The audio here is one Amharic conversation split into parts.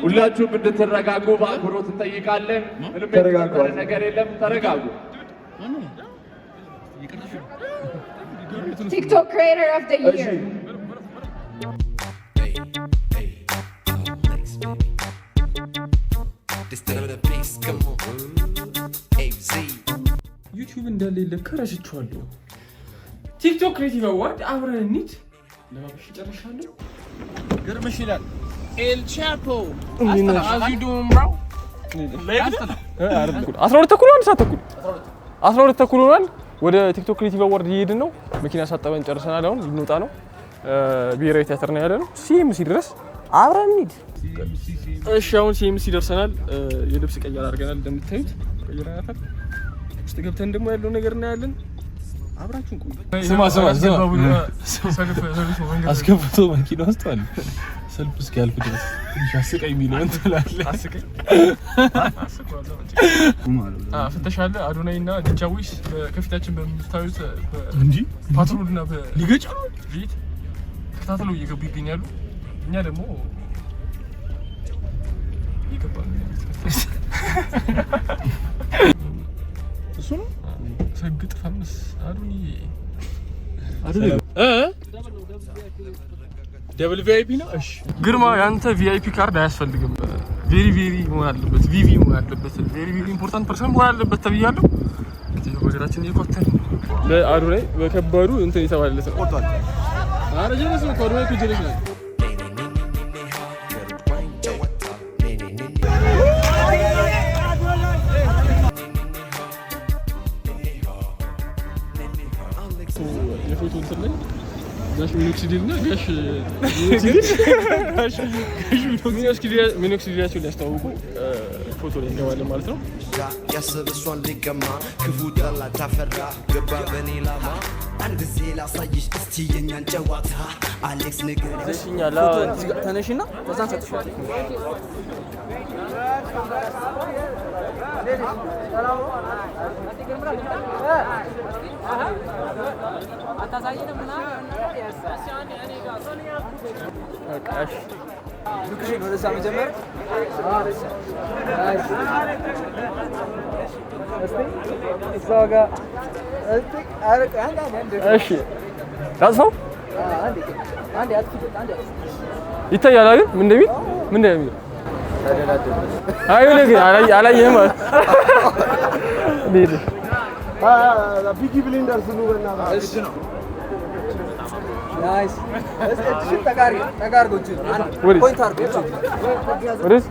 ሁላችሁም እንድትረጋጉ በአክብሮት እንጠይቃለን። ምንም የተፈጠረ ነገር የለም። ተረጋጉ። TikTok creator of the year. ዩቲዩብ እንዳለ ለከረሽቻለሁ። ቲክቶክ ክሬቲቭ አዋርድ አብረን እንሂድ። ለማብሽ ጨርሻለሁ። ግርምሽ ይላል ኤል ቻፖ አዝዱምራው 12 ተኩል 1 ሰዓት ተኩል 12 ተኩል ሆኗል። ወደ ቲክቶክ ክሬቲቭ አዋርድ እየሄድን ነው። መኪና ሳጠበን ጨርሰናል። አሁን ልንወጣ ነው። ብሔራዊ ቲያትር ነው ያለነው። ሲኤምሲ ድረስ አብረን እንሂድ። እሺ አሁን ሲኤምሲ ደርሰናል። የልብስ ቀየራ አድርገናል። እንደምታዩት ቀየራናል። ውስጥ ገብተን ደግሞ ያለው ነገር እናያለን። አብራችሁን ቆዩ። ስማ አስገብቶ መኪና ውስጥ አለ ሰልፍ እስኪያልፍ ድረስ ትንሽ አስቀኝ የሚለውን ትላለህ። አስቀኝ ፍተሻ አለ። አዶናይና ዲጃዊስ ከፊታችን በምታዩት እንጂ ፓትሮልና ሊገጭ ቤት ተከታትለው እየገቡ ይገኛሉ። እኛ ደግሞ ይገባሉ። እሱ ነው ሰግጥ ፈምስ አዱኒ ደብል ቪአይፒ ነው። እሺ ግርማ ያንተ ቪአይፒ ካርድ አያስፈልግም። ቬሪ መሆን አለበት። ቪቪ መሆን አለበት። ቬሪ ኢምፖርታንት ፐርሰን መሆን አለበት ተብያለሁ። ወገራችን እየቆተን ለአዱናይ በከባዱ እንትን የተባለለት ነው። ቆርጧል። አረ ጀለስ ነው። አዱናይ ጀለስ ነው። የፎቶ እንትን ላይ ጋሽ ሚኖክሲዲልና ጋሽ ሚኖክሲዲያቸውን ሊያስተዋውቁ ፎቶ ላይ እንገባለን ማለት ነው። ያሰበሷን ሊቀማ ክፉ ጠላ ታፈራ ገባ በኔ ላማ አንድ ጊዜ ላሳይሽ እስቲ የኛን ጨዋታ አሌክስ ነገር ተነሽኛላ ተነሽና በዛን ሰጥሻለሁ። ይታያል አይደል? ምን እንደሚል አይሆነ ግን አላየህም ማለት ቢጊ ብሊንደርስ ነው በእናትህ እሺ ነው ናይስ እሺ ተጋርጎች አንድ ፖይንት አርጎች ወደስ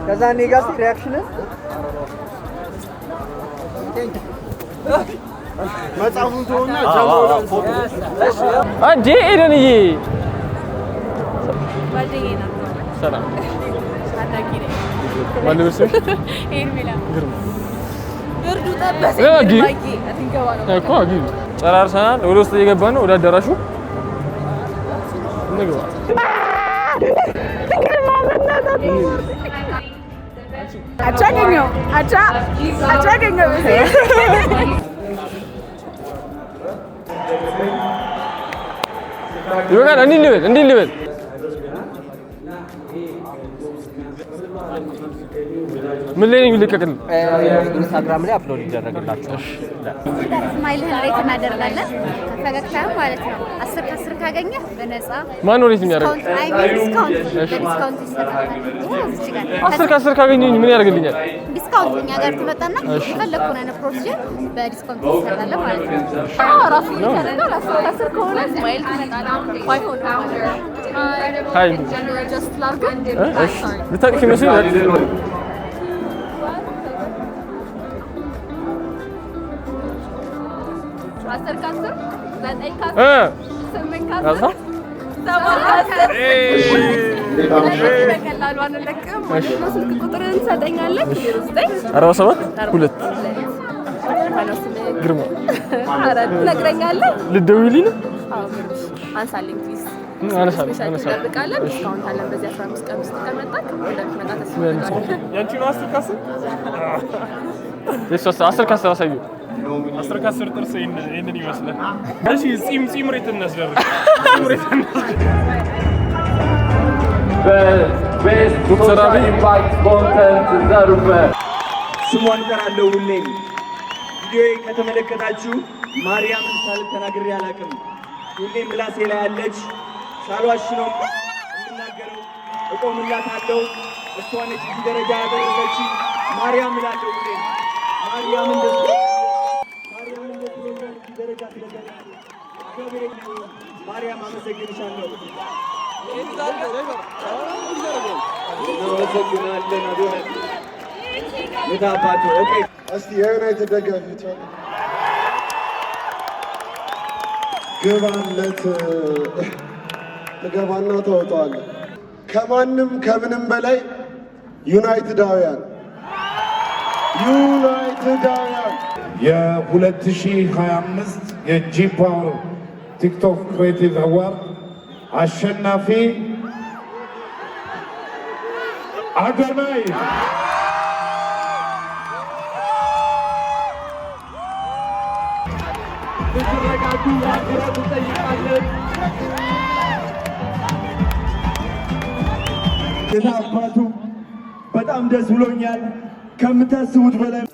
ከዛ ኔጋቲቭ ሪአክሽን መጻፉን ተውና ጀምሮ እሺ አዲ ኤደንዬ ጓደኛዬ ነው። ሰላም አታቂ ነኝ ማን ነው? ኤርሚላ ግርማ እርዱ ጠበሰ አትንገባ ነው እኮ አግኝ ጨራርሰናል። ወደ ውስጥ እየገባን ነው። ወደ አዳራሹ እንግባ። አቻገኘው ይሆናል። እንዲህ ልበል ምን ላይ ነው የሚለቀቅልን? ኢንስታግራም ላይ አፕሎድ ይደረግላችሁ። እሺ ስማይልህን ሬት እናደርጋለን። ፈገግታህን ማለት ነው 10 ከ10 ካገኘ በነፃ ማን ነው ሬት የሚያደርግ? ዲስካውንት ይሰጣል። 10 ከ10 ካገኘኝ ምን ያደርግልኛል? ዲስካውንት እኛ ጋር ትመጣና የፈለግከውን አይነት ፕሮሲጀር በዲስካውንት ይሰጣል ማለት ነው። ራሱ ይተረዳል። 10 ከ10 ከሆነ ስማይል ትመጣለህ። ባይሆን ሃይ ጀስት ላርግ እሺ ልታውቂ መስሎኝ 10 ከ10 9 ከ10 8 ከ10 በቀላሉ አንለቅም ማለት ነው። ስልክ ቁጥርን ትሰጠኛለህ 47 2 ግርማ አራት ትነግረኛለህ። ልትደውይልኝ ነው? አዎ አንሳልኝ ፕሊዝ። አነሳለሁ። እንጠብቃለን። ዲስካውንት አለን በዚህ 15 ቀን ውስጥ ከመጣክ እንደምትመጣ ተስፋ አደርጋለሁ። ያንቺ ነው 10 ከ10 የእሷስ 10 ከ10 አሳየው። 10 ከ10 ጥርስ ይሄንን ይመስላል። እሺ ጺም ሬት እናስደርግ። በቤስት ሶሻል ኢምፓክት ኮንተንት ዘርፍ ስሟን እጠራለሁ ሁሌም። ቪዲዮ ከተመለከታችሁ ማርያምን ተናግሬ አላውቅም። ሁሌም ምላሴ ላይ ያለች ሳልዋሽ ነው የምናገረው። እቆምላታለሁ። እሷ ነች እዚህ ደረጃ ያደረሰች። ማርያም እላለሁ ሁሌም። ማርያምን ደረጃ ማርያም አመሰግንሻለሁ። እናመሰግናለን አዶናይ የታባቸው። ኦኬ እስቲ የዩናይትድ ደጋፊዎች ግባለት ትገባና ተወጣዋለህ። ከማንም ከምንም በላይ ዩናይትዳውያን የ2025 የጂ ፓወር ቲክቶክ ክሬቲቭ አዋርድ አሸናፊ አዶናይ ተረጋጉ። አክብሮት እንጠይቃለን። የታባቱ በጣም ደስ ብሎኛል ከምታስቡት በላይ።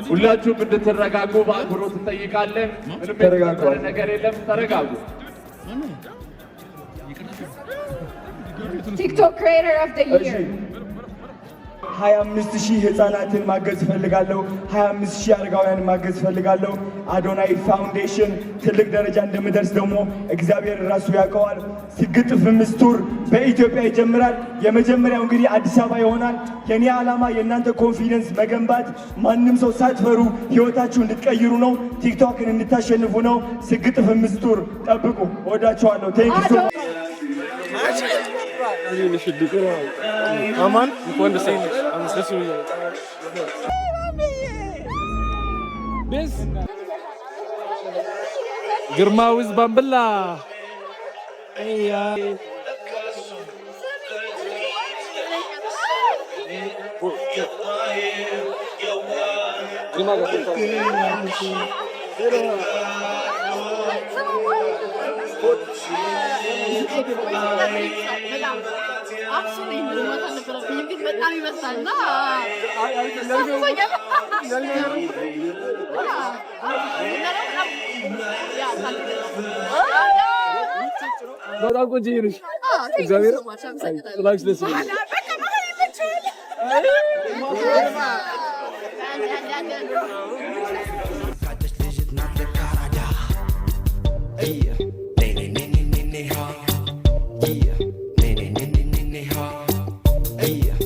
ሁላችሁም እንድትረጋጉ በአክብሮት እንጠይቃለን። ምንም የተፈጠረ ነገር የለም። ተረጋጉ። ቲክቶክ ክሪኤተር ኦፍ ዘ ይር 25,000 ህፃናትን ማገዝ እፈልጋለሁ። 25,000 አረጋውያንን ማገዝ እፈልጋለሁ። አዶናይ ፋውንዴሽን ትልቅ ደረጃ እንደምደርስ ደግሞ እግዚአብሔር ራሱ ያውቀዋል። ስግጥ ፍምስ ቱር በኢትዮጵያ ይጀምራል። የመጀመሪያው እንግዲህ አዲስ አበባ ይሆናል። የኔ ዓላማ የእናንተ ኮንፊደንስ መገንባት፣ ማንም ሰው ሳትፈሩ ህይወታችሁ እንድትቀይሩ ነው። ቲክቶክን እንድታሸንፉ ነው። ስግጥ ፍምስ ቱር ጠብቁ። ወዳችኋለሁ። ቴንክ ዩ አማን እንኳን ደስ ይበልህ። ግርማ ዊዝ ባምበላ በጣም ቆንጆ ነሽ። እግዚአብሔር ላክስ ደስ ይላል። Yeah.